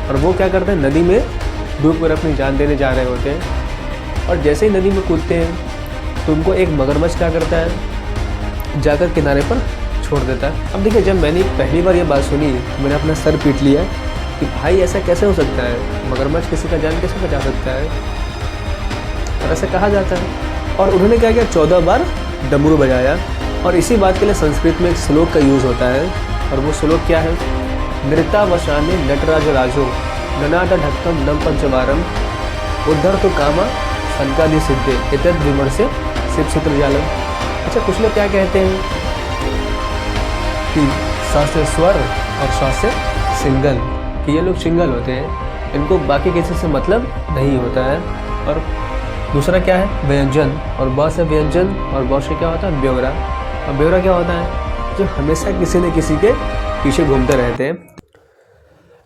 और वो क्या करते हैं, नदी में डूब कर अपनी जान देने जा रहे होते हैं। और जैसे ही नदी में कूदते हैं तो उनको एक मगरमच्छ क्या करता है, जाकर किनारे पर छोड़ देता है। अब देखिए, जब मैंने पहली बार ये बात सुनी तो मैंने अपना सर पीट लिया कि भाई ऐसा कैसे हो सकता है, मगरमच्छ किसी का जान कैसे बचा सकता है, और ऐसा कहा जाता है। और उन्होंने क्या किया, 14 बार डमरू बजाया। और इसी बात के लिए संस्कृत में एक श्लोक का यूज़ होता है, और वो श्लोक क्या है, नृतावशाने नटराज राजो ननाद ढक्कम नम पंचवारम उद्धर तो कामा संकादि सिद्धे इतद विमर्शे शिव सूत्र जालम। अच्छा, कुछ लोग क्या कहते हैं कि सा से स्वर और सा से सिंगल, कि ये लोग सिंगल होते हैं, इनको बाकी किसी से मतलब नहीं होता है। और दूसरा क्या है, व्यंजन, और ब से व्यंजन, और ब से क्या होता है, ब्यौरा। और ब्यौरा क्या होता है, जो हमेशा किसी न किसी के पीछे घूमते रहते हैं।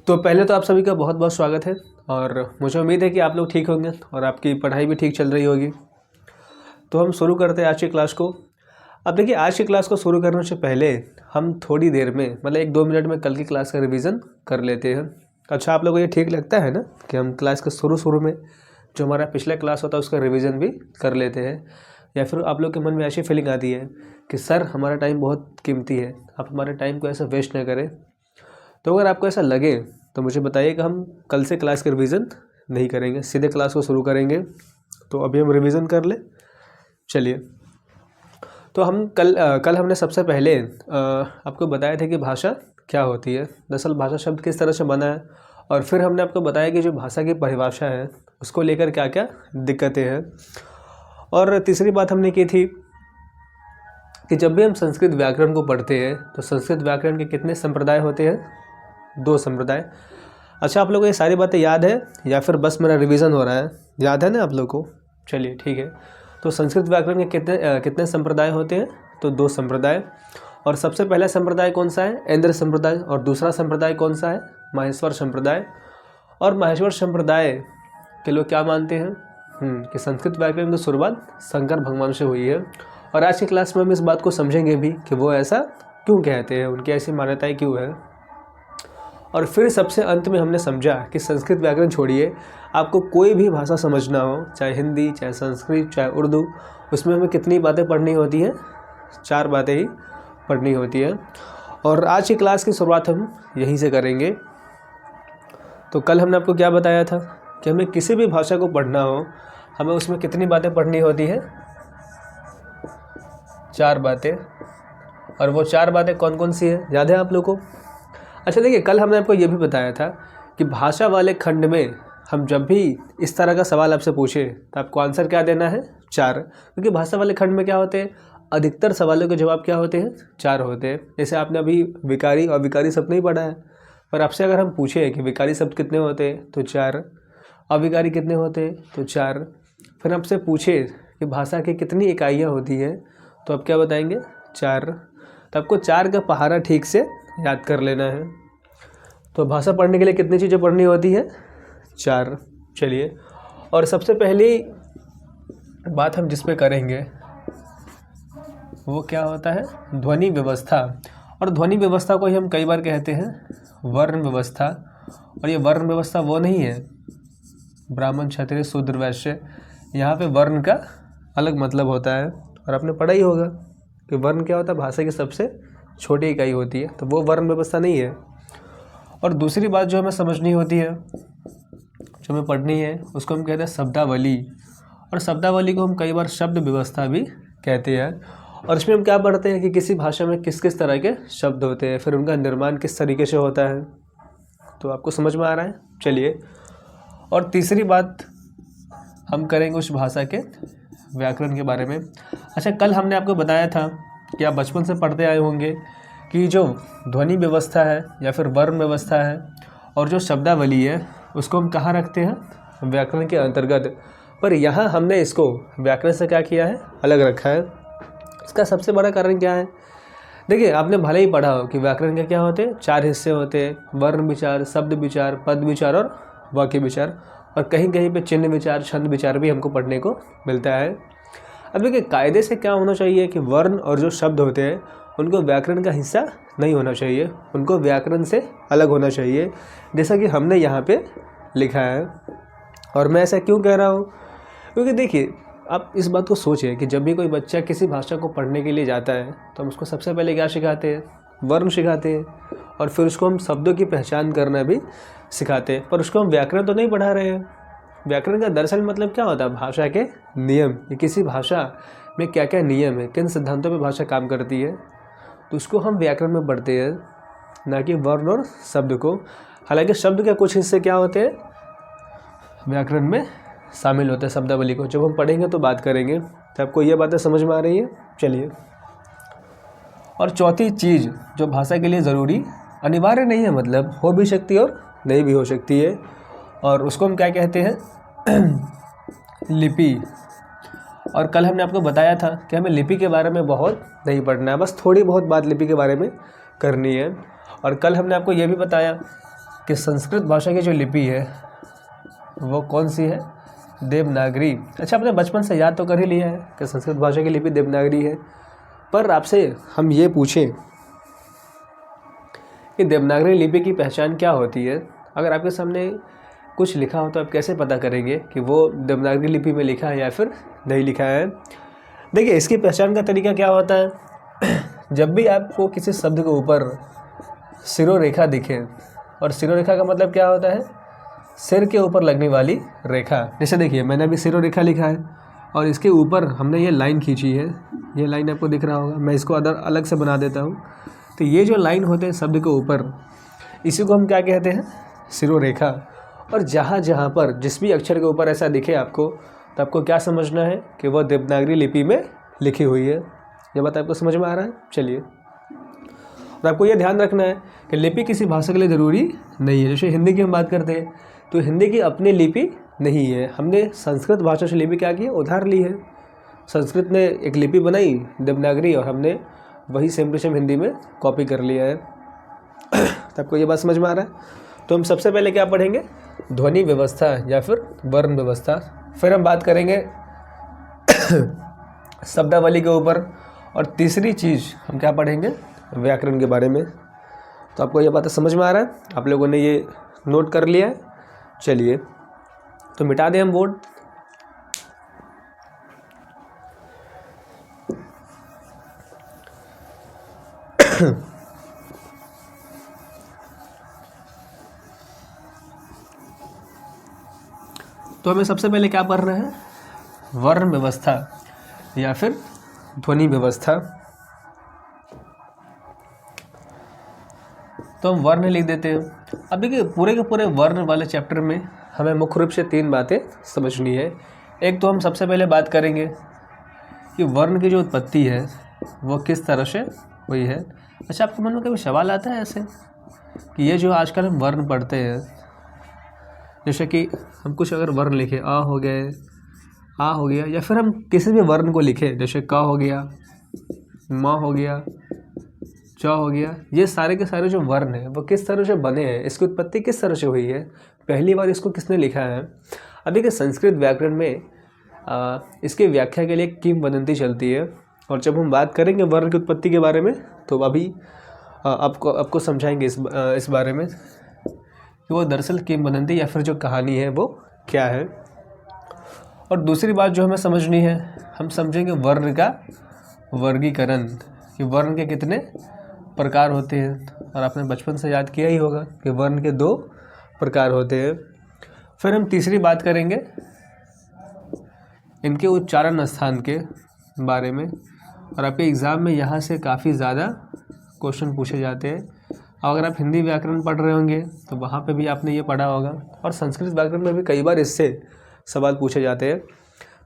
तो पहले तो आप सभी का बहुत बहुत स्वागत है, और मुझे उम्मीद है कि आप लोग ठीक होंगे और आपकी पढ़ाई भी ठीक चल रही होगी। तो हम शुरू करते हैं आज की क्लास को। अब देखिए, आज की क्लास को शुरू करने से पहले हम थोड़ी देर में, मतलब 1-2 मिनट में कल की क्लास का रिवीजन कर लेते हैं। अच्छा, आप लोगों को ये ठीक लगता है ना कि हम क्लास के शुरू में जो हमारा पिछला क्लास होता है उसका रिवीजन भी कर लेते हैं, या फिर आप लोग के मन में ऐसी फीलिंग आती है कि सर हमारा टाइम बहुत कीमती है, आप हमारे टाइम को ऐसा वेस्ट ना करें। तो अगर आपको ऐसा लगे तो मुझे बताइए कि हम कल से क्लास का रिवीजन नहीं करेंगे, सीधे क्लास को शुरू करेंगे। तो अभी हम रिवीजन कर ले। चलिए, तो हम कल हमने सबसे पहले आपको बताया था कि भाषा क्या होती है, दरअसल भाषा शब्द किस तरह से बना है, और फिर हमने आपको बताया कि जो भाषा की परिभाषा है उसको लेकर क्या क्या दिक्कतें हैं। और तीसरी बात हमने की थी कि जब भी हम संस्कृत व्याकरण को पढ़ते हैं तो संस्कृत व्याकरण के कितने संप्रदाय होते हैं, 2 संप्रदाय। अच्छा, आप लोगों को ये सारी बातें याद है या फिर बस मेरा रिवीजन हो रहा है, याद है ना आप लोग को? चलिए ठीक है। तो संस्कृत व्याकरण के कितने संप्रदाय होते हैं, तो 2 संप्रदाय। और सबसे पहला संप्रदाय कौन सा है, ऐन्द्र संप्रदाय, और दूसरा संप्रदाय कौन सा है, माहेश्वर संप्रदाय। और माहेश्वर संप्रदाय के लोग क्या मानते हैं कि संस्कृत व्याकरण की शुरुआत शंकर भगवान से हुई है। और आज की क्लास में हम इस बात को समझेंगे भी कि वो ऐसा क्यों कहते हैं, उनकी ऐसी मान्यताएं क्यों है। और फिर सबसे अंत में हमने समझा कि संस्कृत व्याकरण छोड़िए, आपको कोई भी भाषा समझना हो, चाहे हिंदी, चाहे संस्कृत, चाहे उर्दू, उसमें हमें कितनी बातें पढ़नी होती हैं, 4 बातें ही पढ़नी होती है। और आज की क्लास की शुरुआत हम यहीं से करेंगे। तो कल हमने आपको क्या बताया था कि हमें किसी भी भाषा को पढ़ना हो, हमें उसमें कितनी बातें पढ़नी होती है, 4 बातें। और वो 4 बातें कौन कौन सी है, याद है आप लोग को? अच्छा देखिए, कल हमने आपको ये भी बताया था कि भाषा वाले खंड में हम जब भी इस तरह का सवाल आपसे पूछे तो आपको आंसर क्या देना है, 4। क्योंकि भाषा वाले खंड में क्या होते हैं, अधिकतर सवालों के जवाब क्या होते हैं, 4 होते हैं। जैसे आपने अभी विकारी और विकारी शब्द नहीं पढ़ा है, पर आपसे अगर हम पूछें कि विकारी शब्द कितने होते हैं, तो 4। अविकारी कितने होते हैं, तो 4। फिर आपसे पूछे कि भाषा की कितनी इकाइयाँ होती हैं, तो आप क्या बताएंगे, 4। तो आपको 4 का पहाड़ा ठीक से याद कर लेना है। तो भाषा पढ़ने के लिए कितनी चीज़ें पढ़नी होती है, 4। चलिए, और सबसे पहली बात हम जिस पे करेंगे वो क्या होता है, ध्वनि व्यवस्था। और ध्वनि व्यवस्था को ही हम कई बार कहते हैं वर्ण व्यवस्था। और ये वर्ण व्यवस्था वो नहीं है ब्राह्मण, क्षत्रिय, शूद्र, वैश्य, यहाँ पे वर्ण का अलग मतलब होता है। और आपने पढ़ा ही होगा कि वर्ण क्या होता है, भाषा की सबसे छोटी इकाई होती है, तो वो वर्ण व्यवस्था नहीं है। और दूसरी बात जो हमें समझनी होती है, जो हमें पढ़नी है, उसको हम कहते हैं शब्दावली। और शब्दावली को हम कई बार शब्द व्यवस्था भी कहते हैं। और इसमें हम क्या पढ़ते हैं कि किसी भाषा में किस किस तरह के शब्द होते हैं, फिर उनका निर्माण किस तरीके से होता है। तो आपको समझ में आ रहा है? चलिए, और तीसरी बात हम करेंगे उस भाषा के व्याकरण के बारे में। अच्छा, कल हमने आपको बताया था कि आप बचपन से पढ़ते आए होंगे कि जो ध्वनि व्यवस्था है या फिर वर्ण व्यवस्था है और जो शब्दावली है उसको हम कहाँ रखते हैं, व्याकरण के अंतर्गत। पर यहाँ हमने इसको व्याकरण से क्या किया है, अलग रखा है। इसका सबसे बड़ा कारण क्या है, देखिए आपने भले ही पढ़ा हो कि व्याकरण के क्या होते हैं, 4 हिस्से होते हैं, वर्ण विचार, शब्द विचार, पद विचार और वाक्य विचार। और कहीं कहीं पे चिन्ह विचार, छंद विचार भी हमको पढ़ने को मिलता है। अब देखिए, कायदे से क्या होना चाहिए कि वर्ण और जो शब्द होते हैं उनको व्याकरण का हिस्सा नहीं होना चाहिए, उनको व्याकरण से अलग होना चाहिए, जैसा कि हमने यहाँ पे लिखा है। और मैं ऐसा क्यों कह रहा हूँ, क्योंकि देखिए आप इस बात को सोचिए कि जब भी कोई बच्चा किसी भाषा को पढ़ने के लिए जाता है तो हम उसको सबसे पहले क्या सिखाते हैं, वर्ण सिखाते हैं, और फिर उसको हम शब्दों की पहचान करना भी सिखाते हैं, पर उसको हम व्याकरण तो नहीं पढ़ा रहे हैं। व्याकरण का दरअसल मतलब क्या होता है, भाषा के नियम, कि किसी भाषा में क्या क्या नियम है, किन सिद्धांतों पर भाषा काम करती है, तो उसको हम व्याकरण में पढ़ते हैं, ना कि वर्ण और शब्द को। हालांकि शब्द के कुछ हिस्से क्या होते हैं, व्याकरण में शामिल होते हैं, शब्दावली को जब हम पढ़ेंगे तो बात करेंगे। तो आपको ये बातें समझ में आ रही है, चलिए। और चौथी चीज़ जो भाषा के लिए ज़रूरी, अनिवार्य नहीं है, मतलब हो भी सकती है और नहीं भी हो सकती है, और उसको हम क्या कहते हैं लिपि। और कल हमने आपको बताया था कि हमें लिपि के बारे में बहुत नहीं पढ़ना है, बस थोड़ी बहुत बात लिपि के बारे में करनी है। और कल हमने आपको ये भी बताया कि संस्कृत भाषा की जो लिपि है वो कौन सी है, देवनागरी। अच्छा, आपने बचपन से याद तो कर ही लिया है कि संस्कृत भाषा की लिपि देवनागरी है, पर आपसे हम ये पूछें कि देवनागरी लिपि की पहचान क्या होती है। अगर आपके सामने कुछ लिखा हो तो आप कैसे पता करेंगे कि वो देवनागरी लिपि में लिखा है या फिर नहीं लिखा है। देखिए, इसकी पहचान का तरीका क्या होता है, जब भी आपको किसी शब्द के ऊपर सिरोरेखा दिखे, और सिरोरेखा का मतलब क्या होता है, सिर के ऊपर लगने वाली रेखा। जैसे देखिए मैंने अभी सिरोरेखा लिखा है और इसके ऊपर हमने ये लाइन खींची है, ये लाइन आपको दिख रहा होगा, मैं इसको अलग से बना देता हूँ। तो ये जो लाइन होते हैं शब्द के ऊपर, इसी को हम क्या कहते हैं, सिरोरेखा। और जहाँ जहाँ पर जिस भी अक्षर के ऊपर ऐसा दिखे आपको, तो आपको क्या समझना है कि वह देवनागरी लिपि में लिखी हुई है। ये बात आपको समझ में आ रहा है, चलिए। और आपको ये ध्यान रखना है कि लिपि किसी भाषा के लिए ज़रूरी नहीं है। जैसे हिंदी की हम बात करते हैं तो हिंदी की अपनी लिपि नहीं है, हमने संस्कृत भाषा से लिपि क्या की है, उधार ली है। संस्कृत ने एक लिपि बनाई देवनागरी, और हमने वही सेम टू सेम हिंदी में कॉपी कर लिया है। तो आपको ये बात समझ में आ रहा है। तो हम सबसे पहले क्या पढ़ेंगे, ध्वनि व्यवस्था या फिर वर्ण व्यवस्था, फिर हम बात करेंगे शब्दावली के ऊपर, और तीसरी चीज़ हम क्या पढ़ेंगे, व्याकरण के बारे में। तो आपको ये बात समझ में आ रहा है, आप लोगों ने ये नोट कर लिया है, चलिए। तो मिटा दें हम बोर्ड। तो हमें सबसे पहले क्या पढ़ना है, वर्ण व्यवस्था या फिर ध्वनि व्यवस्था। तो हम वर्ण लिख देते हैं। अब देखिए पूरे के पूरे वर्ण वाले चैप्टर में हमें मुख्य रूप से 3 बातें समझनी है। एक तो हम सबसे पहले बात करेंगे कि वर्ण की जो उत्पत्ति है वो किस तरह से हुई है। अच्छा, आपके मन में कभी सवाल आता है ऐसे कि ये जो आजकल हम वर्ण पढ़ते हैं, जैसे कि हम कुछ अगर वर्ण लिखे, आ हो गए, आ हो गया, या फिर हम किसी भी वर्ण को लिखे, जैसे क हो गया, म हो गया, च हो गया, ये सारे के सारे जो वर्ण हैं वो किस तरह से बने हैं, इसकी उत्पत्ति किस तरह से हुई है, पहली बार इसको किसने लिखा है। अब देखिए संस्कृत व्याकरण में इसकी व्याख्या के लिए किंवदंती चलती है, और जब हम बात करेंगे वर्ण की उत्पत्ति के बारे में तो अभी आपको समझाएंगे इस बारे में कि वो दरअसल किंवदंती या फिर जो कहानी है वो क्या है। और दूसरी बात जो हमें समझनी है, हम समझेंगे वर्ण का वर्गीकरण, कि वर्ण के कितने प्रकार होते हैं। और आपने बचपन से याद किया ही होगा कि वर्ण के 2 प्रकार होते हैं। फिर हम तीसरी बात करेंगे इनके उच्चारण स्थान के बारे में, और आपके एग्ज़ाम में यहाँ से काफ़ी ज़्यादा क्वेश्चन पूछे जाते हैं। अगर आप हिंदी व्याकरण पढ़ रहे होंगे तो वहाँ पे भी आपने ये पढ़ा होगा, और संस्कृत व्याकरण में भी कई बार इससे सवाल पूछे जाते हैं।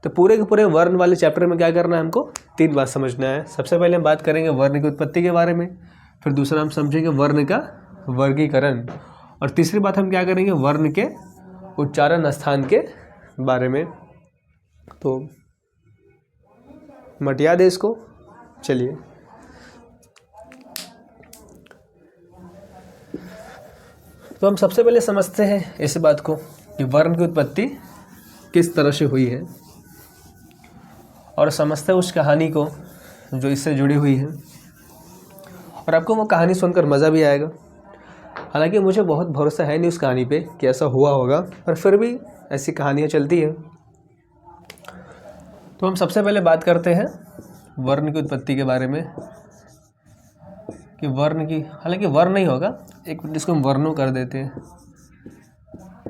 तो पूरे के पूरे वर्ण वाले चैप्टर में क्या करना है, हमको 3 बात समझना है। सबसे पहले हम बात करेंगे वर्ण की उत्पत्ति के बारे में, फिर दूसरा हम समझेंगे वर्ण का वर्गीकरण, और तीसरी बात हम क्या करेंगे, वर्ण के उच्चारण स्थान के बारे में। तो मटिया दे इसको, चलिए। तो हम सबसे पहले समझते हैं इस बात को कि वर्ण की उत्पत्ति किस तरह से हुई है, और समझते हैं उस कहानी को जो इससे जुड़ी हुई है। और आपको वो कहानी सुनकर मज़ा भी आएगा। हालांकि मुझे बहुत भरोसा है नहीं उस कहानी पे कि ऐसा हुआ होगा, पर फिर भी ऐसी कहानियाँ चलती हैं। तो हम सबसे पहले बात करते हैं वर्ण की उत्पत्ति के बारे में, कि वर्ण की, हालांकि वर्ण नहीं होगा, एक जिसको हम वर्णों कर देते हैं,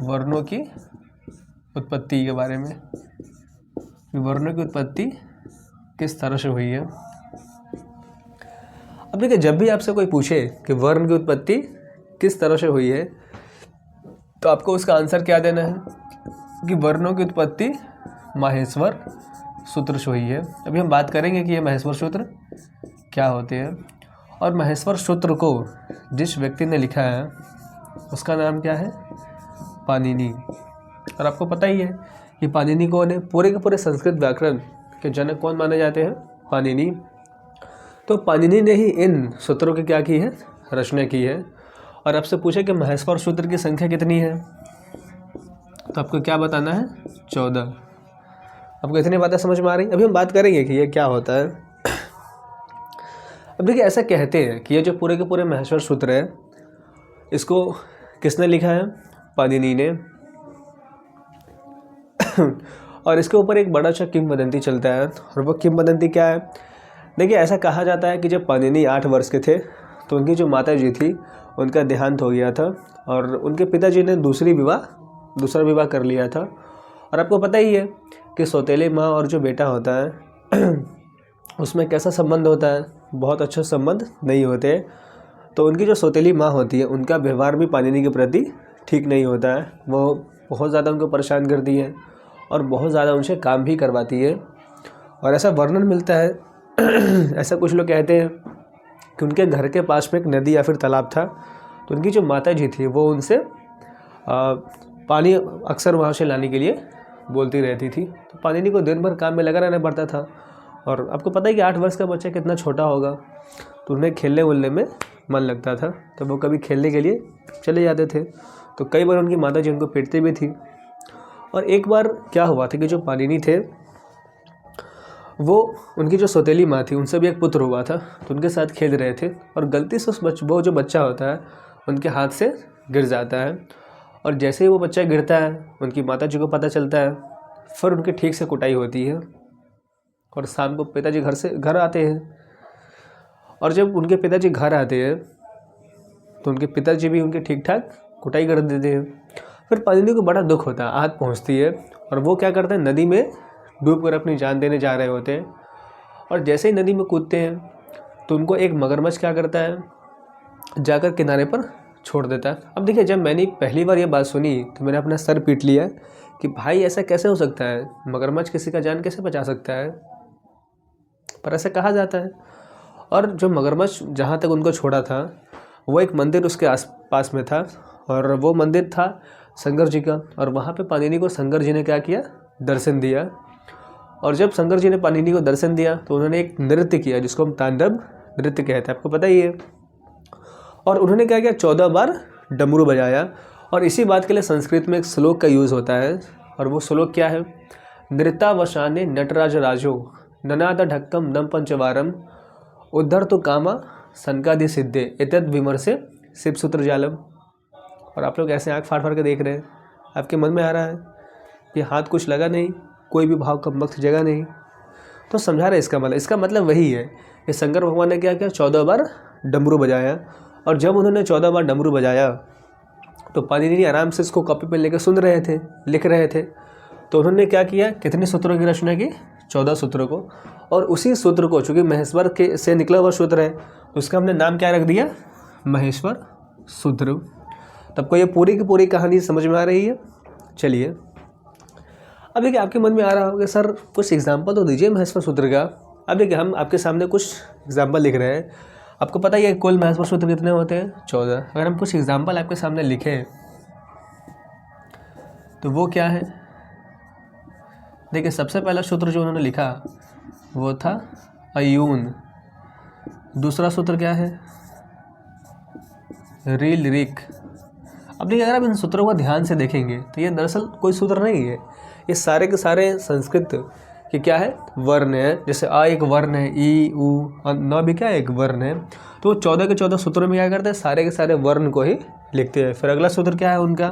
वर्णों की उत्पत्ति के बारे में, कि वर्णों की उत्पत्ति किस तरह से हुई है। अब देखिए, जब भी आपसे कोई पूछे कि वर्ण की उत्पत्ति किस तरह से हुई है, तो आपको उसका आंसर क्या देना है कि वर्णों की उत्पत्ति माहेश्वर सूत्र से हुई है। अभी हम बात करेंगे कि ये माहेश्वर सूत्र क्या होते हैं, और माहेश्वर सूत्र को जिस व्यक्ति ने लिखा है उसका नाम क्या है, पाणिनि। और आपको पता ही है कि पाणिनि कौन है, पूरे के पूरे संस्कृत व्याकरण के जनक कौन माने जाते हैं, पाणिनि। तो पाणिनि ने ही इन सूत्रों की क्या की है, रचना की है। और आपसे पूछे कि माहेश्वर सूत्र की संख्या कितनी है, तो आपको क्या बताना है, 14। आपको इतनी बातें समझ में आ रही। अभी हम बात करेंगे कि ये क्या होता है। अब देखिए, ऐसा कहते हैं कि ये जो पूरे के पूरे माहेश्वर सूत्र है, इसको किसने लिखा है, पाणिनि ने। और इसके ऊपर एक बड़ा अच्छा किंवदंती चलता है, और वो किंवदंती क्या है, देखिए ऐसा कहा जाता है कि जब पाणिनि 8 वर्ष के थे तो उनकी जो माता जी थी उनका देहांत हो गया था, और उनके पिताजी ने दूसरा विवाह कर लिया था। और आपको पता ही है कि सौतेली माँ और जो बेटा होता है उसमें कैसा संबंध होता है, बहुत अच्छा संबंध नहीं होते। तो उनकी जो सौतेली माँ होती है उनका व्यवहार भी पाणिनि के प्रति ठीक नहीं होता है, वो बहुत ज़्यादा उनको परेशान करती है और बहुत ज़्यादा उनसे काम भी करवाती है। और ऐसा वर्णन मिलता है ऐसा कुछ लोग कहते हैं कि उनके घर के पास में एक नदी या फिर तालाब था, तो उनकी जो माता जी थी वो उनसे पानी अक्सर वहाँ से लाने के लिए बोलती रहती थी। तो पाणिनि को दिन भर काम में लगा रहना पड़ता था, और आपको पता है कि 8 वर्ष का बच्चा कितना छोटा होगा, तो उन्हें खेलने वुलने में मन लगता था, तो वो कभी खेलने के लिए चले जाते थे। तो कई बार उनकी माता जी उनको पीटती भी थी। और एक बार क्या हुआ था कि जो पाणिनि थे वो उनकी जो सौतेली माँ थी उनसे भी एक पुत्र हुआ था, तो उनके साथ खेल रहे थे और गलती से वो जो बच्चा होता है उनके हाथ से गिर जाता है। और जैसे ही वो बच्चा गिरता है उनकी माता जी को पता चलता है, फिर उनकी ठीक से कुटाई होती है, और शाम को पिताजी घर आते हैं। और जब उनके पिताजी घर आते हैं तो उनके पिताजी भी उनकी ठीक ठाक कुटाई कर देते हैं। फिर पाणिनि को बड़ा दुख होता है, आहत पहुँचती है, और वो क्या करते हैं, नदी में डूब कर अपनी जान देने जा रहे होते हैं। और जैसे ही नदी में कूदते हैं तो उनको एक मगरमच्छ क्या करता है, जाकर किनारे पर छोड़ देता है। अब देखिए, जब मैंने पहली बार ये बात सुनी तो मैंने अपना सर पीट लिया कि भाई ऐसा कैसे हो सकता है, मगरमच्छ किसी का जान कैसे बचा सकता है, पर ऐसा कहा जाता है। और जो मगरमच्छ जहाँ तक उनको छोड़ा था वो एक मंदिर उसके आसपास में था, और वो मंदिर था शंकर जी का। और वहाँ पे पाणिनि को शंकर जी ने क्या किया, दर्शन दिया। और जब शंकर जी ने पाणिनि को दर्शन दिया तो उन्होंने एक नृत्य किया जिसको हम तांडव नृत्य कहते हैं, आपको पता ही है। और उन्होंने क्या किया, 14 बार डमरू बजाया। और इसी बात के लिए संस्कृत में एक श्लोक का यूज़ होता है, और वो श्लोक क्या है, नृत्यावसाने नटराज राजो ननाद ढक्कम दम पंचवारम उद्धर तो कामा संकादि सिद्धे एतद विमर्शे शिव सूत्र जालम। और आप लोग ऐसे आँख फाड़ फाड़ के देख रहे हैं, आपके मन में आ रहा है कि हाथ कुछ लगा नहीं, कोई भी भाव कम वक्त जगह नहीं, तो समझा रहे इसका मतलब वही है कि शंकर भगवान ने क्या किया, 14 बार डमरू बजाया। और जब उन्होंने 14 बार डमरू बजाया तो पाणिनि आराम से इसको कॉपी पे लेकर सुन रहे थे, लिख रहे थे। तो उन्होंने क्या किया, कितने सूत्रों की रचना की, 14 सूत्रों को। और उसी सूत्र को, चूँकि महेश्वर के से निकला हुआ सूत्र है, तो उसका हमने नाम क्या रख दिया, महेश्वर सूत्र। तब को ये पूरी की पूरी कहानी समझ में आ रही है। चलिए, अब देखिए, आपके मन में आ रहा होगा सर कुछ एग्जाम्पल तो दीजिए महेश्वर सूत्र का। अब देखिए, हम आपके सामने कुछ एग्जाम्पल लिख रहे हैं। आपको पता ही है कुल महेश्वर सूत्र कितने होते हैं, 14। अगर हम कुछ एग्जाम्पल आपके सामने लिखें तो वो क्या है, देखिए सबसे पहला सूत्र जो उन्होंने लिखा वो था अयून। दूसरा सूत्र क्या है, रील रिक। अब देखिए, अगर आप इन सूत्रों को ध्यान से देखेंगे तो ये दरअसल कोई सूत्र नहीं है, ये सारे के सारे संस्कृत के क्या है, वर्ण है। जैसे आ एक वर्ण है, ई उ न भी क्या एक वर्ण है। तो 14 के 14 सूत्रों में क्या करते हैं, सारे के सारे वर्ण को ही लिखते हैं। फिर अगला सूत्र क्या है उनका,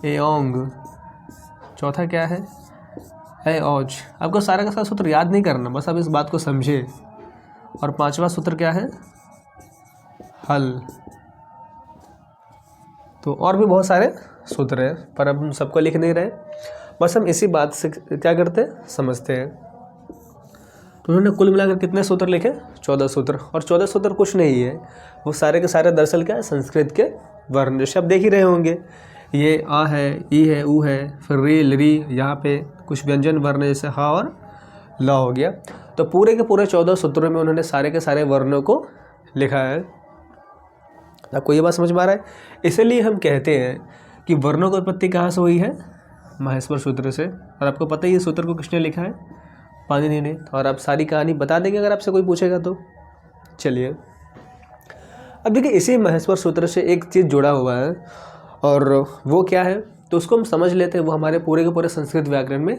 एओंग। चौथा क्या है, एओज। आपको सारा का सारा सूत्र याद नहीं करना, बस आप इस बात को समझे। और पांचवा सूत्र क्या है, हल। तो और भी बहुत सारे सूत्र हैं, पर अब हम सबको लिख नहीं रहे, बस हम इसी बात से क्या करते हैं, समझते हैं। तो उन्होंने कुल मिलाकर कितने सूत्र लिखे, 14 सूत्र। और 14 सूत्र कुछ नहीं है, वो सारे के सारे दरअसल क्या है, संस्कृत के वर्ण। जैसे आप देख ही रहे होंगे, ये आ है, ई है, ऊ है, फिर री, लरी, यहाँ पे कुछ व्यंजन वर्ण जैसे हा और ला हो गया। तो पूरे के पूरे 14 सूत्रों में उन्होंने सारे के सारे वर्णों को लिखा है। आपको ये बात समझ में आ रहा है? इसीलिए हम कहते हैं कि वर्णों की उत्पत्ति कहाँ से हुई है, माहेश्वर सूत्र से। और आपको पता ही है सूत्र को किसने लिखा है, पाणिनि ने। और आप सारी कहानी बता देंगे अगर आपसे कोई पूछेगा तो। चलिए अब देखिए, इसी माहेश्वर सूत्र से एक चीज़ जुड़ा हुआ है, और वो क्या है तो उसको हम समझ लेते हैं। वो हमारे पूरे के पूरे संस्कृत व्याकरण में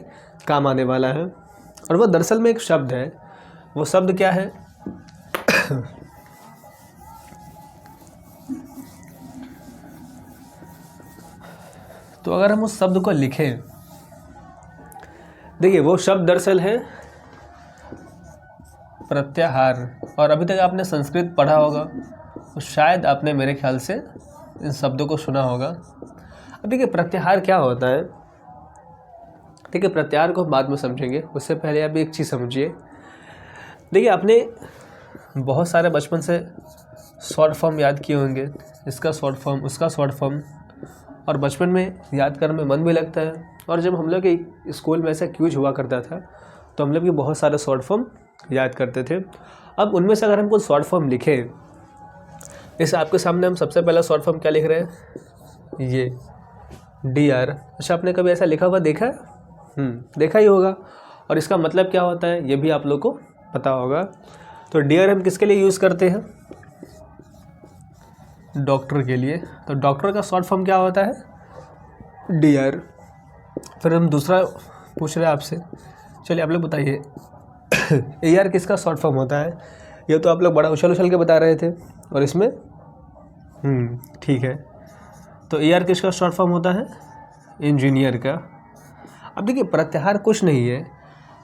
काम आने वाला है। और वो दरअसल में एक शब्द है। वो शब्द क्या है, तो अगर हम उस शब्द को लिखें, देखिए वो शब्द दरअसल है प्रत्याहार। और अभी तक आपने संस्कृत पढ़ा होगा तो शायद आपने मेरे ख्याल से इन शब्दों को सुना होगा। अब देखिए प्रत्याहार क्या होता है, देखिए प्रत्याहार को हम बाद में समझेंगे, उससे पहले आप एक चीज़ समझिए। देखिए आपने बहुत सारे बचपन से शॉर्ट फॉर्म याद किए होंगे, इसका शॉर्ट फॉर्म, उसका शॉर्ट फॉर्म, और बचपन में याद करने में मन भी लगता है। और जब हम लोग के स्कूल में ऐसा क्यूज हुआ करता था तो हम लोग भी बहुत सारे शॉर्ट फॉर्म याद करते थे। अब उनमें से अगर हम कुछ शॉर्ट फॉर्म लिखें, जैसे आपके सामने हम सबसे पहला शॉर्ट फॉर्म क्या लिख रहे हैं, ये DR। अच्छा, आपने कभी ऐसा लिखा हुआ देखा है? देखा ही होगा। और इसका मतलब क्या होता है ये भी आप लोग को पता होगा। तो DR हम किसके लिए यूज़ करते हैं, डॉक्टर के लिए। तो डॉक्टर का शॉर्ट फॉर्म क्या होता है, DR। फिर हम दूसरा पूछ रहे हैं आपसे, चलिए आप लोग बताइए AR किसका शॉर्ट फॉर्म होता है। ये तो आप लोग बड़ा उछल उछल के बता रहे थे, और इसमें ठीक है। तो AR किसका शॉर्ट फॉर्म होता है, इंजीनियर का। अब देखिए प्रत्याहार कुछ नहीं है,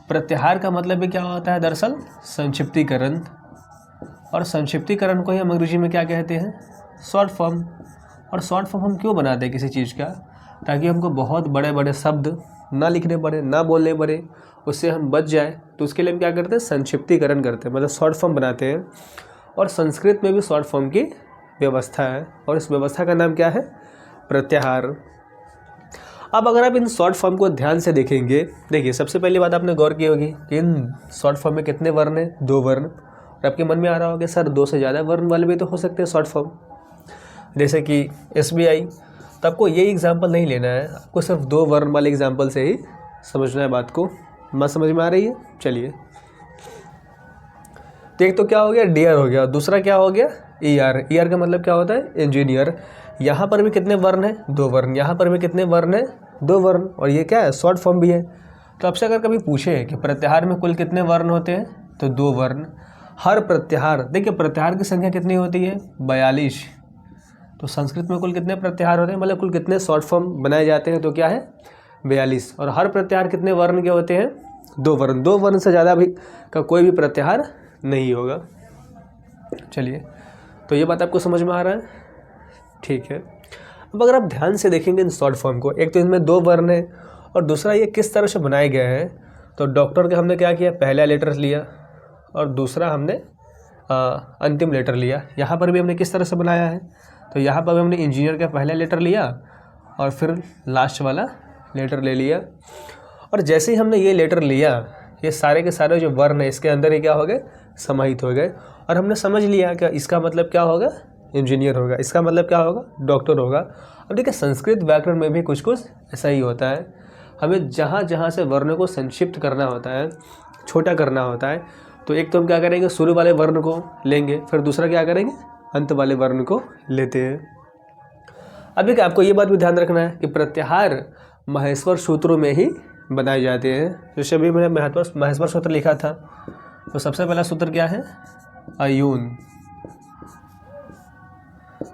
प्रत्याहार का मतलब भी क्या होता है, दरअसल संक्षिप्तीकरण। और संक्षिप्तीकरण को ही हम अंग्रेजी में क्या कहते हैं, शॉर्ट फॉर्म। और शॉर्ट फॉर्म हम क्यों बनाते हैं किसी चीज़ का, ताकि हमको बहुत बड़े बड़े शब्द ना लिखने पड़े, ना बोलने पड़े, उससे हम बच जाए। तो उसके लिए हम क्या करते हैं, संक्षिप्तीकरण करते हैं, मतलब शॉर्ट फॉर्म बनाते हैं। और संस्कृत में भी शॉर्ट फॉर्म की व्यवस्था है, और इस व्यवस्था का नाम क्या है, प्रत्याहार। अब अगर आप इन शॉर्ट फॉर्म को ध्यान से देखेंगे, देखिए सबसे पहली बात आपने गौर की होगी कि इन शॉर्ट फॉर्म में कितने वर्ण हैं, 2 वर्ण। और आपके मन में आ रहा होगा सर 2 से ज़्यादा वर्ण वाले भी तो हो सकते हैं शॉर्ट फॉर्म, जैसे कि SBI। तो आपको ये एग्जाम्पल नहीं लेना है, आपको सिर्फ 2 वर्ण वाले एग्जाम्पल से ही समझना है बात को। बात समझ में आ रही है? चलिए, तो एक तो क्या हो गया, DR हो गया, दूसरा क्या हो गया, ER का मतलब क्या होता है, इंजीनियर। यहाँ पर भी कितने वर्ण हैं, 2 वर्ण। यहाँ पर भी कितने वर्ण हैं, 2 वर्ण। और ये क्या है, शॉर्ट फॉर्म भी है। तो आपसे अगर कभी पूछे कि प्रत्याहार में कुल कितने वर्ण होते हैं, तो 2 वर्ण। हर प्रत्याहार, देखिए प्रत्याहार की संख्या कितनी होती है, 42। तो संस्कृत में कुल कितने प्रत्याहार होते हैं, मतलब कुल कितने शॉर्ट फॉर्म बनाए जाते हैं, तो क्या है, 42। और हर प्रत्याहार कितने वर्ण के होते हैं, 2 वर्ण। 2 वर्ण से ज़्यादा भी का कोई भी प्रत्याहार नहीं होगा। चलिए, तो ये बात आपको समझ में आ रहा है, ठीक है। अब अगर आप ध्यान से देखेंगे इन शॉर्ट फॉर्म को, एक तो इनमें 2 वर्ण है, और दूसरा ये किस तरह से बनाए गए हैं। तो डॉक्टर के हमने क्या किया, पहला लेटर लिया, और दूसरा हमने अंतिम लेटर लिया। यहाँ पर भी हमने किस तरह से बनाया है, तो यहाँ पर भी हमने इंजीनियर का पहला लेटर लिया और फिर लास्ट वाला लेटर ले लिया। और जैसे ही हमने ये लेटर लिया, ये सारे के सारे जो वर्ण है इसके अंदर ही क्या हो गए, समाहित हो गए। और हमने समझ लिया कि इसका मतलब क्या होगा, इंजीनियर होगा, इसका मतलब क्या होगा, डॉक्टर होगा। अब देखिए संस्कृत व्याकरण में भी कुछ कुछ ऐसा ही होता है। हमें जहाँ जहाँ से वर्ण को संक्षिप्त करना होता है, छोटा करना होता है, तो एक तो हम क्या करेंगे, शुरू वाले वर्ण को लेंगे, फिर दूसरा क्या करेंगे, अंत वाले वर्ण को लेते हैं। अब देखिए आपको ये बात भी ध्यान रखना है कि प्रत्याहार माहेश्वर सूत्रों में ही बनाए जाते हैं। जैसे अभी मैंने माहेश्वर सूत्र लिखा था, तो सबसे पहला सूत्र क्या है, अयून।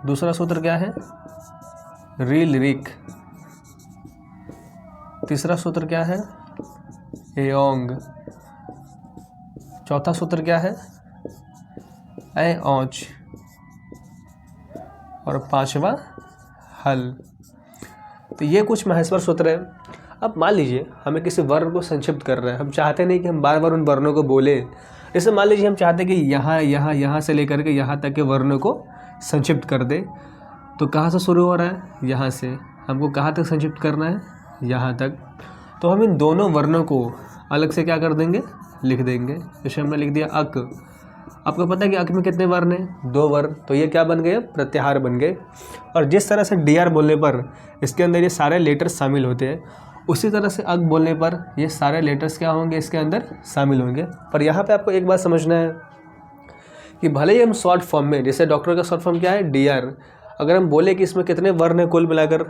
दूसरा सूत्र क्या है, रील रिक। तीसरा सूत्र क्या है, एओंग। चौथा सूत्र क्या है, ए औच। और पांचवा हल। तो ये कुछ महेश्वर सूत्र है। अब मान लीजिए हमें किसी वर्ण को संक्षिप्त कर रहे हैं, हम चाहते नहीं कि हम बार बार उन वर्णों को बोले। जैसे मान लीजिए हम चाहते हैं कि यहाँ यहाँ यहाँ से लेकर के यहाँ तक के वर्णों को संक्षिप्त कर दे, तो कहाँ से शुरू हो रहा है, यहाँ से। हमको कहाँ तक संक्षिप्त करना है, यहाँ तक। तो हम इन दोनों वर्णों को अलग से क्या कर देंगे, लिख देंगे। जैसे हमने लिख दिया अक। आपको पता है कि अक में कितने वर्ण हैं, 2 वर्ण। तो ये क्या बन गए, प्रत्याहार बन गए। और जिस तरह से DR बोलने पर इसके अंदर ये सारे लेटर्स शामिल होते हैं, उसी तरह से अक बोलने पर ये सारे लेटर्स क्या होंगे, इसके अंदर शामिल होंगे। पर यहाँ पे आपको एक बात समझना है कि भले ही हम शॉर्ट फॉर्म में, जैसे डॉक्टर का शॉर्ट फॉर्म क्या है, DR, अगर हम बोले कि इसमें कितने वर्ण हैं कुल मिलाकर,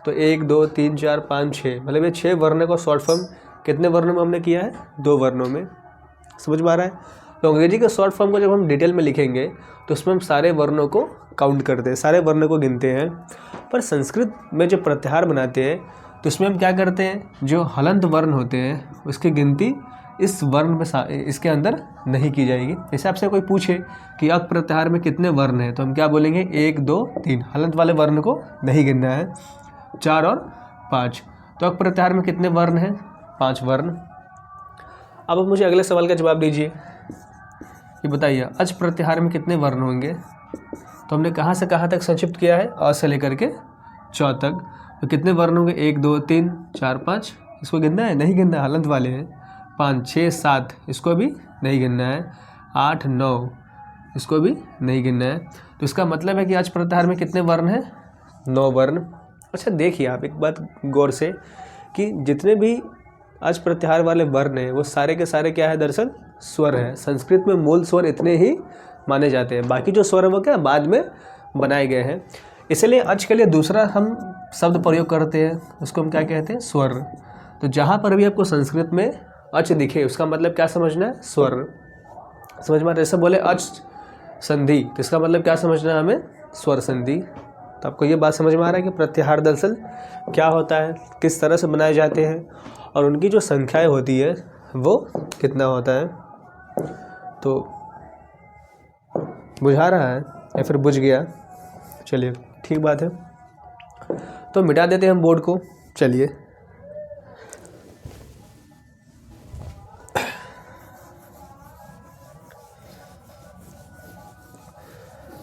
तो 1 2 3 4 5 6, मतलब ये 6 वर्ण को शॉर्ट फॉर्म कितने वर्णों में हमने किया है, 2 वर्णों में। समझ में आ रहा है। तो अंग्रेजी के शॉर्ट फॉर्म को जब हम डिटेल में लिखेंगे तो उसमें हम सारे वर्णों को काउंट करते हैं, सारे वर्णों को गिनते हैं। पर संस्कृत में जो प्रत्याहार बनाते हैं तो उसमें हम क्या करते हैं, जो हलंत वर्ण होते हैं उसकी गिनती इस वर्ण में इसके अंदर नहीं की जाएगी। जैसे आपसे कोई पूछे कि अक प्रत्याहार में कितने वर्ण हैं, तो हम क्या बोलेंगे, 1 2 3। हलंत वाले वर्ण को नहीं गिनना है, 4 और 5। तो अक प्रत्याहार में कितने वर्ण हैं, 5 वर्ण। अब आप मुझे अगले सवाल का जवाब दीजिए कि बताइए अच प्रत्याहार में कितने वर्ण होंगे। तो हमने कहाँ से कहाँ तक संक्षिप्त किया है, अ से लेकर के च तक। तो कितने वर्ण होंगे, 1 2 3 4 5। इसको गिनना है, नहीं गिनना है, हलंत वाले हैं। 5 6 7, इसको भी नहीं गिनना है। 8 9, इसको भी नहीं गिनना है। तो इसका मतलब है कि अच प्रत्याहार में कितने वर्ण हैं, 9 वर्ण। अच्छा देखिए आप एक बात गौर से कि जितने भी अच प्रत्याहार वाले वर्ण हैं वो सारे के सारे क्या है, दरअसल स्वर है। संस्कृत में मूल स्वर इतने ही माने जाते हैं, बाकी जो स्वर है वो क्या बाद में बनाए गए हैं। इसलिए अच के लिए दूसरा हम शब्द प्रयोग करते हैं, उसको हम क्या कहते हैं, स्वर। तो जहाँ पर भी आपको संस्कृत में अच दिखे उसका मतलब क्या समझना है, स्वर। समझ में। जैसे बोले अच संधि, तो इसका मतलब क्या समझना है हमें, स्वर संधि। तो आपको ये बात समझ में आ रहा है कि प्रत्याहार दरअसल क्या होता है, किस तरह से बनाए जाते हैं, और उनकी जो संख्याएं होती है वो कितना होता है। तो बुझा रहा है या फिर बुझ गया, चलिए ठीक बात है। तो मिटा देते हैं हम बोर्ड को। चलिए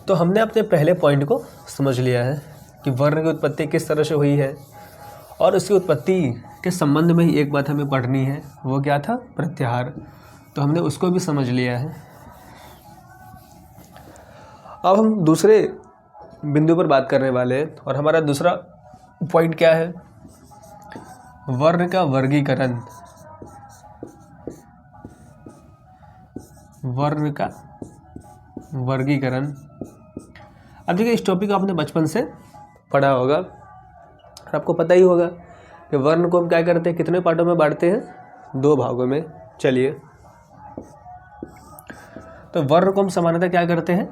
तो हमने अपने पहले पॉइंट को समझ लिया है कि वर्ण की उत्पत्ति किस तरह से हुई है, और उसकी उत्पत्ति के संबंध में ही एक बात हमें पढ़नी है, वो क्या था, प्रत्याहार। तो हमने उसको भी समझ लिया है। अब हम दूसरे बिंदु पर बात करने वाले हैं, और हमारा दूसरा पॉइंट क्या है, वर्ण का वर्गीकरण। वर्ण का वर्गीकरण। अब देखिए इस टॉपिक को आपने बचपन से पढ़ा होगा और आपको पता ही होगा कि वर्ण को हम क्या करते हैं, कितने पार्टों में बांटते हैं, 2 भागों में। चलिए तो वर्ण को हम सामान्यतः क्या करते हैं,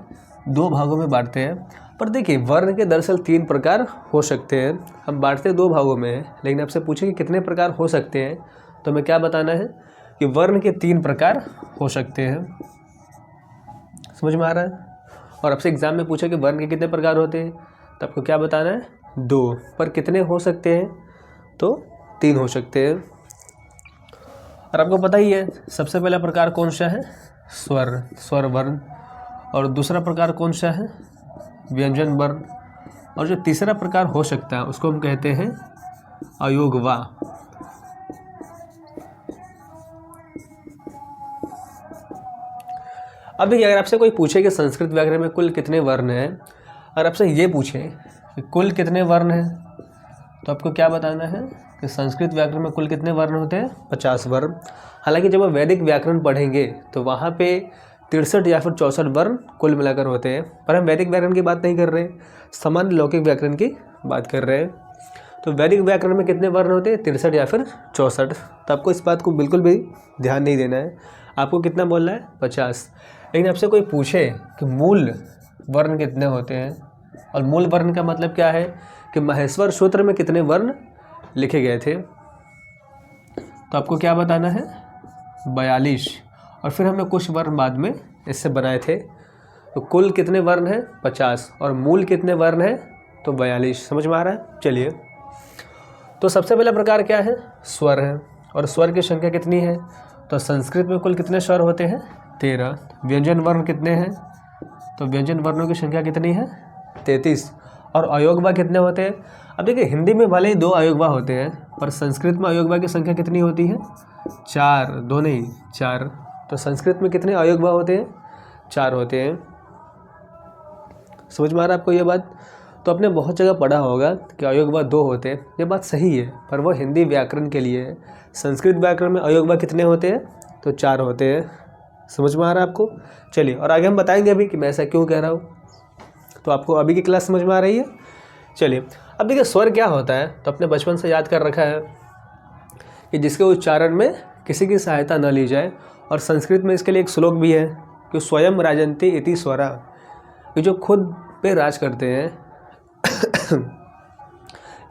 2 भागों में बांटते हैं। पर देखिए वर्ण के दरअसल 3 प्रकार हो सकते हैं। हम बांटते 2 भागों में हैं, लेकिन आपसे पूछे कि कितने प्रकार हो सकते हैं, तो हमें क्या बताना है कि वर्ण के 3 प्रकार हो सकते हैं। समझ में आ रहा है। और आपसे एग्जाम में पूछे कि वर्ण के कितने प्रकार होते हैं, तो आपको क्या बताना है, 2। पर कितने हो सकते हैं, तो 3 हो सकते हैं। और आपको पता ही है सबसे पहला प्रकार कौन सा है, स्वर, स्वर वर्ण। और दूसरा प्रकार कौन सा है, व्यंजन वर्ण। और जो तीसरा प्रकार हो सकता है उसको हम कहते हैं अयोगवा। अब देखिए अगर आपसे कोई पूछे कि संस्कृत व्याकरण में कुल कितने वर्ण हैं, अगर आपसे ये पूछे कि कुल कितने वर्ण हैं, तो आपको क्या बताना है कि संस्कृत व्याकरण में कुल कितने वर्ण होते हैं, 50 वर्ण। हालांकि जब आप वैदिक व्याकरण पढ़ेंगे तो वहाँ पे 63 या फिर 64 वर्ण कुल मिलाकर होते हैं। पर हम वैदिक व्याकरण की बात नहीं कर रहे, सामान्य लौकिक व्याकरण की बात कर रहे हैं। तो वैदिक व्याकरण में कितने वर्ण होते हैं, 63 या फिर 64। तो आपको इस बात को बिल्कुल भी ध्यान नहीं देना है। आपको कितना बोलना है 50। लेकिन आपसे कोई पूछे कि मूल वर्ण कितने होते हैं, और मूल वर्ण का मतलब क्या है कि महेश्वर सूत्र में कितने वर्ण लिखे गए थे, तो आपको क्या बताना है 42। और फिर हमने कुछ वर्ण बाद में इससे बनाए थे, तो कुल कितने वर्ण हैं 50 और मूल कितने वर्ण हैं तो 42। समझ में आ रहा है। चलिए, तो सबसे पहला प्रकार क्या है स्वर है, और स्वर की संख्या कितनी है, तो संस्कृत में कुल कितने स्वर होते हैं 13। व्यंजन वर्ण कितने हैं, तो व्यंजन वर्णों की संख्या कितनी है 33। और अयोगवा कितने होते हैं। अब देखिए हिंदी में भले ही 2 अयोगवा होते हैं, पर संस्कृत में अयोगवा की संख्या कितनी होती है 4, 2 नहीं 4। तो संस्कृत में कितने अयोगवा होते हैं 4 होते हैं। समझ में आ रहा है आपको ये बात। तो आपने बहुत जगह पढ़ा होगा कि अयोगवा 2 होते हैं, ये बात सही है, पर वो हिंदी व्याकरण के लिए है। संस्कृत व्याकरण में अयोगवा कितने होते हैं तो 4 होते हैं। समझ में आ रहा है आपको। चलिए, और आगे हम बताएंगे अभी कि मैं ऐसा क्यों कह रहा हूँ, तो आपको अभी की क्लास समझ में आ रही है। चलिए, अब देखिए स्वर क्या होता है, तो अपने बचपन से याद कर रखा है कि जिसके उच्चारण में किसी की सहायता न ली जाए। और संस्कृत में इसके लिए एक श्लोक भी है कि स्वयं राजन्ति इति स्वरा, कि जो खुद पे राज करते हैं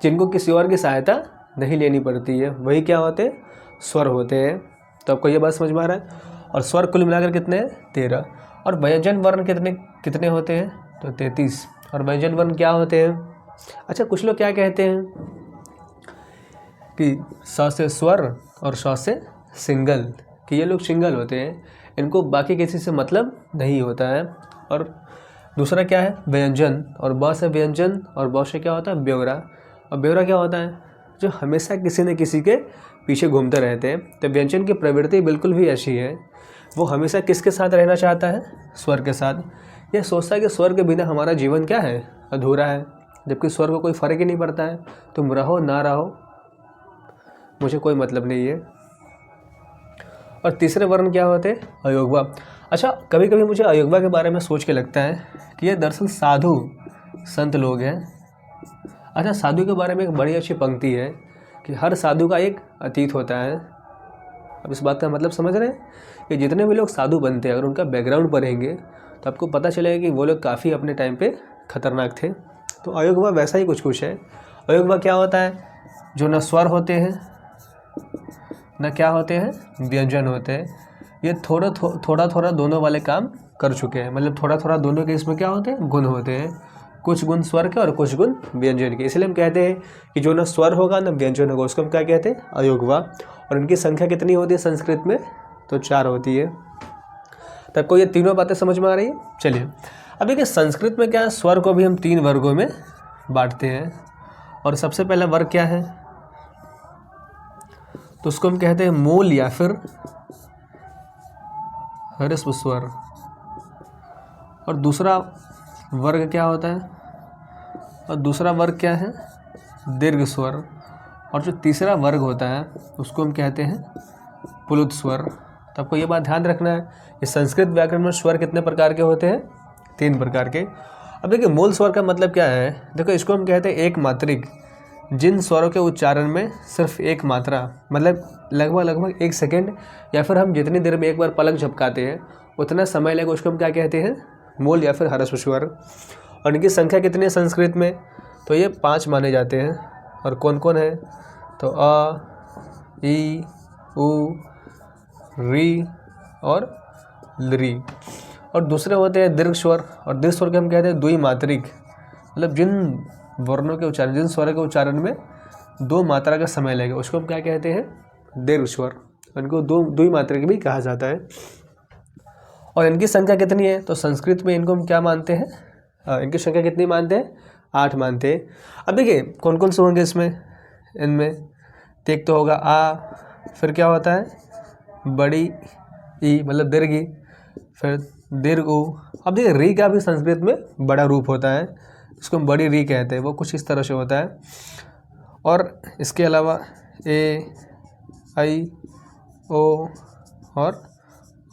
जिनको किसी और की सहायता नहीं लेनी पड़ती है, वही क्या होते हैं स्वर होते हैं। तो आपको ये बात समझ में आ रहा है। और स्वर कुल मिलाकर कितने हैं 13। और व्यंजन वर्ण कितने होते हैं तो 33। और व्यंजन वर्ण क्या होते हैं, अच्छा कुछ लोग क्या कहते हैं कि स से स्वर और श से सिंगल, कि ये लोग सिंगल होते हैं, इनको बाकी किसी से मतलब नहीं होता है। और दूसरा क्या है व्यंजन, और ब से व्यंजन, और ब से क्या होता है ब्योरा। और ब्योरा क्या होता है जो हमेशा किसी न किसी के पीछे घूमते रहते हैं। तो व्यंजन की प्रवृत्ति बिल्कुल भी ऐसी है, वो हमेशा किसके साथ रहना चाहता है स्वर के साथ। यह सोचता है कि स्वर के बिना हमारा जीवन क्या है अधूरा है, जबकि स्वर को कोई फ़र्क ही नहीं पड़ता है, तुम रहो ना रहो मुझे कोई मतलब नहीं है। और तीसरे वर्ण क्या होते हैं अयोगवा। अच्छा, कभी कभी मुझे अयोगवा के बारे में सोच के लगता है कि ये दरअसल साधु संत लोग हैं। अच्छा, साधु के बारे में एक बड़ी अच्छी पंक्ति है कि हर साधु का एक अतीत होता है। अब इस बात का मतलब समझ रहे हैं कि जितने भी लोग साधु बनते हैं, अगर उनका बैकग्राउंड पढ़ेंगे तो आपको पता चलेगा कि वो लोग काफ़ी अपने टाइम पे खतरनाक थे। तो अयोगवा वैसा ही कुछ है। अयोगवा क्या होता है जो न स्वर होते हैं न क्या होते हैं व्यंजन होते हैं, ये थोड़ा दोनों वाले काम कर चुके हैं। मतलब थोड़ा दोनों के इसमें क्या होते हैं गुण होते हैं, कुछ गुण स्वर के और कुछ गुण व्यंजन के। इसलिए हम कहते हैं कि जो ना स्वर होगा ना व्यंजन होगा उसको हम क्या कहते हैं अयोगवा। और इनकी संख्या कितनी होती है संस्कृत में तो 4 होती है। तो आपको ये तीनों बातें समझ में आ रही है। चलिए, अब देखिए संस्कृत में क्या है, स्वर को भी हम 3 वर्गों में बांटते हैं। और सबसे पहला वर्ग क्या है तो उसको हम कहते हैं मूल या फिर ह्रस्व स्वर। और दूसरा वर्ग क्या होता है, और दूसरा वर्ग क्या है दीर्घ स्वर। और जो तीसरा वर्ग होता है उसको हम कहते हैं प्लुत स्वर। तो आपको ये बात ध्यान रखना है कि संस्कृत व्याकरण में स्वर कितने प्रकार के होते हैं 3 प्रकार के। अब देखिए मूल स्वर का मतलब क्या है, देखो इसको हम कहते हैं एक मात्रिक, जिन स्वरों के उच्चारण में सिर्फ एक मात्रा, मतलब लगभग 1 सेकेंड या फिर हम जितनी देर में एक बार पलक झपकाते हैं उतना समय लगेगा, उसको हम क्या कहते हैं मूल या फिर ह्रस्व स्वर। और इनकी संख्या कितनी है संस्कृत में तो ये 5 माने जाते हैं। और कौन कौन है तो अ, ई, उ, री और लरी। और दूसरे होते हैं दीर्घ स्वर। और दीर्घ स्वर के हम कहते हैं द्विमात्रिक, मतलब जिन वर्णों के उच्चारण, जिन स्वरों के उच्चारण में 2 मात्रा का समय लगेगा उसको हम क्या कहते हैं दीर्घ स्वर। इनको द्विमात्रिक भी कहा जाता है। और इनकी संख्या कितनी है तो संस्कृत में इनको हम क्या मानते हैं, इनकी संख्या कितनी मानते हैं 8 मानते हैं। अब देखिए कौन कौन से होंगे इसमें, इनमें एक तो होगा आ, फिर क्या होता है बड़ी ई मतलब दीर्घ ई, फिर दीर्घ उ। अब देखिए री का भी संस्कृत में बड़ा रूप होता है, इसको हम बड़ी री कहते हैं, वो कुछ इस तरह से होता है। और इसके अलावा ए, आई, ओ और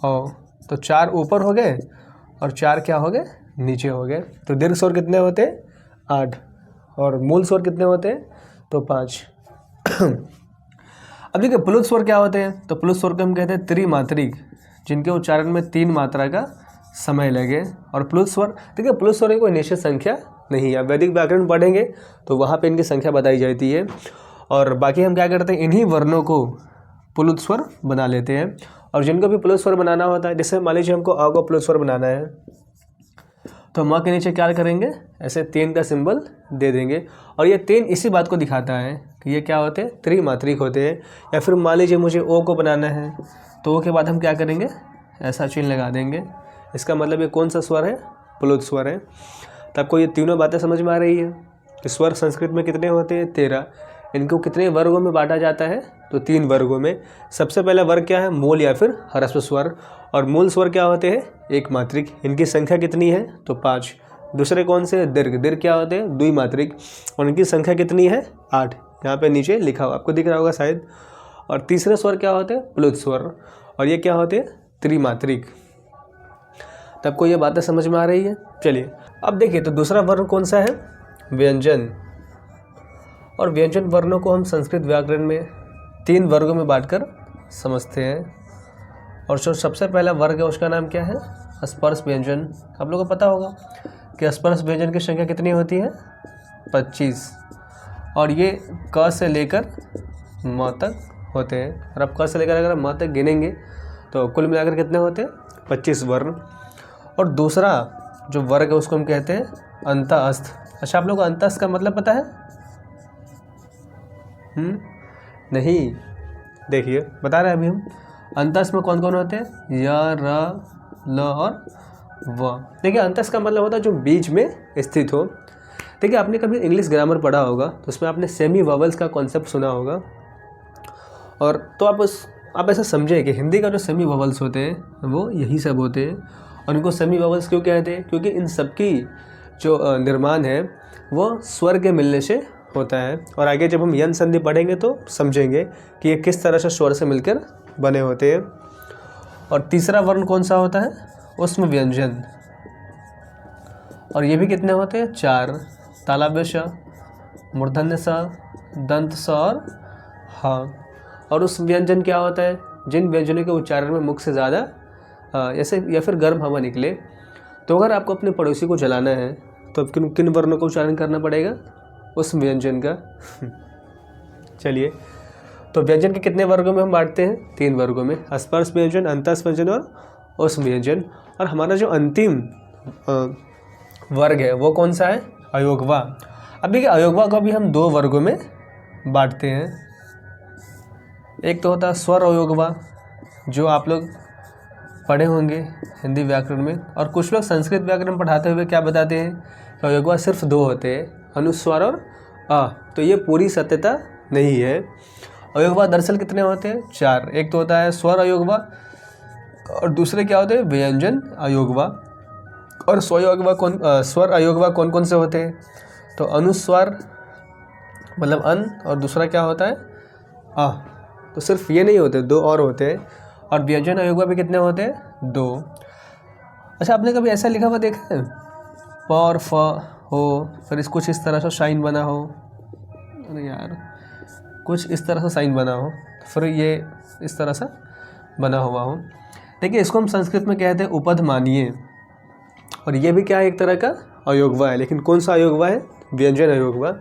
औ। तो 4 ऊपर हो गए और 4 क्या हो गए नीचे हो गए। तो दीर्घ स्वर कितने होते हैं 8 और मूल स्वर कितने होते हैं तो 5। अब देखिए प्लुत स्वर क्या होते हैं तो प्लुत स्वर को हम कहते हैं त्रिमात्रिक, जिनके उच्चारण में 3 मात्रा का समय लगे। और प्लुत स्वर, देखिए प्लुत स्वर की कोई निश्चित संख्या नहीं है। आप वैदिक व्याकरण पढ़ेंगे तो वहाँ पे इनकी संख्या बताई जाती है। और बाकी हम क्या करते हैं, इन्हीं वर्णों को प्लुत स्वर बना लेते हैं। और जिनको भी प्लुत स्वर बनाना होता है, जैसे मान लीजिए हमको अ को प्लुत स्वर बनाना है, तो म के नीचे क्या करेंगे, ऐसे 3 का सिंबल दे देंगे। और ये 3 इसी बात को दिखाता है कि ये क्या होते हैं, त्रिमात्रिक होते हैं। या फिर मान लीजिए मुझे ओ को बनाना है, तो ओ के बाद हम क्या करेंगे, ऐसा चिन्ह लगा देंगे। इसका मतलब ये कौन सा स्वर है, प्लुत स्वर है। तो आपको ये तीनों बातें समझ में आ रही है कि स्वर संस्कृत में कितने होते हैं, 13। इनको कितने वर्गों में बांटा जाता है, तो 3 वर्गों में। सबसे पहला वर्ग क्या है, मूल या फिर ह्रस्व स्वर। और मूल स्वर क्या होते हैं, एक मात्रिक। इनकी संख्या कितनी है, तो 5। दूसरे कौन से, दीर्घ। दीर्घ क्या होते हैं, द्विमात्रिक। और इनकी संख्या कितनी है, 8। यहाँ पे नीचे लिखा हुआ आपको दिख रहा होगा शायद। और तीसरे स्वर क्या होते हैं, प्लुत स्वर। और ये क्या होते हैं, त्रिमात्रिक। तो आपको ये बातें समझ में आ रही है। चलिए अब देखिए, तो दूसरा वर्ण कौन सा है, व्यंजन। और व्यंजन वर्णों को हम संस्कृत व्याकरण में 3 वर्गों में बांटकर समझते हैं। और जो सबसे पहला वर्ग है उसका नाम क्या है, स्पर्श व्यंजन। आप लोगों को पता होगा कि स्पर्श व्यंजन की संख्या कितनी होती है, 25। और ये क से लेकर म तक होते हैं। और अब क से लेकर अगर म तक गिनेंगे तो कुल मिलाकर कितने होते हैं, 25 वर्ण। और दूसरा जो वर्ग है उसको हम कहते हैं अंतःस्थ। अच्छा, आप लोग को अंतःस्थ का मतलब पता है, नहीं, देखिए बता रहे हैं अभी हम। अंतःस्थ में कौन कौन होते हैं, य, र, ल और व। देखिए अंतःस्थ का मतलब होता है जो बीच में स्थित हो। देखिए आपने कभी इंग्लिश ग्रामर पढ़ा होगा तो उसमें आपने सेमी वोवेल्स का कॉन्सेप्ट सुना होगा। और तो आप ऐसा समझे कि हिंदी का जो सेमी वोवेल्स होते हैं वो यही सब होते हैं। और इनको सेमी वोवेल्स क्यों कहते हैं, क्योंकि इन सबकी जो निर्माण है वो स्वर के मिलने से होता है। और आगे जब हम यन संधि पढ़ेंगे तो समझेंगे कि ये किस तरह से स्वर से मिलकर बने होते हैं। और तीसरा वर्ण कौन सा होता है, ऊष्म व्यंजन। और ये भी कितने होते हैं, 4। तालव्य श, मूर्धन्य स, दंत स और ह। और उस व्यंजन क्या होता है, जिन व्यंजनों के उच्चारण में मुख से ज़्यादा ऐसे या फिर गर्म हवा निकले। तो अगर आपको अपने पड़ोसी को जलाना है तो किन किन वर्णों का उच्चारण करना पड़ेगा, उस व्यंजन का। चलिए, तो व्यंजन के कितने वर्गों में हम बांटते हैं, 3 वर्गों में, स्पर्श व्यंजन, अंतःस्थ व्यंजन और ऊष्म व्यंजन। और हमारा जो अंतिम वर्ग है वो कौन सा है, अयोगवा। अब देखिए अयोगवा को भी हम 2 वर्गों में बांटते हैं। एक तो होता है स्वर अयोगवा, जो आप लोग पढ़े होंगे हिंदी व्याकरण में। और कुछ लोग संस्कृत व्याकरण पढ़ाते हुए क्या बताते हैं कि अयोगवा सिर्फ 2 होते हैं, अनुस्वार और अ। तो ये पूरी सत्यता नहीं है। अयोगवा दरअसल कितने होते हैं, 4। एक तो होता है स्वर अयोगवा और दूसरे क्या होते हैं, व्यंजन अयोगवा। और स्वर अयोगवा कौन कौन से होते हैं, तो अनुस्वार मतलब अन, और दूसरा क्या होता है, आ। तो सिर्फ ये नहीं होते, 2 और होते हैं। और व्यंजन अयोगवा भी कितने होते हैं, 2। अच्छा, आपने कभी ऐसा लिखा हुआ देखा है, प और फ हो, फिर कुछ इस तरह से साइन बना हो, अरे यार कुछ इस तरह से साइन बना हो, फिर ये इस तरह से बना हुआ हो। देखिए इसको हम संस्कृत में कहते हैं उपध मानिए। और ये भी क्या है, एक तरह का अयोगवा है, लेकिन कौन सा अयोगवा है, व्यंजन अयोगवा।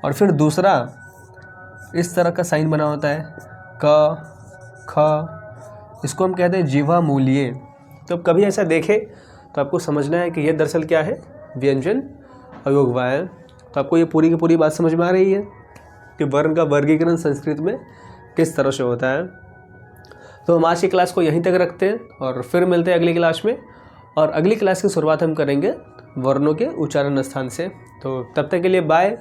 और फिर दूसरा इस तरह का साइन बना होता है, क, ख, इसको हम कहते हैं जिह्वा मूल्ये। तो कभी ऐसा देखे तो आपको समझना है कि ये दरअसल क्या है, व्यंजन अयोगवा है। तो आपको ये पूरी की पूरी बात समझ में आ रही है कि वर्ण का वर्गीकरण संस्कृत में किस तरह से होता है। तो हम आज की क्लास को यहीं तक रखते हैं और फिर मिलते हैं अगली क्लास में। और अगली क्लास की शुरुआत हम करेंगे वर्णों के उच्चारण स्थान से। तो तब तक के लिए बाय।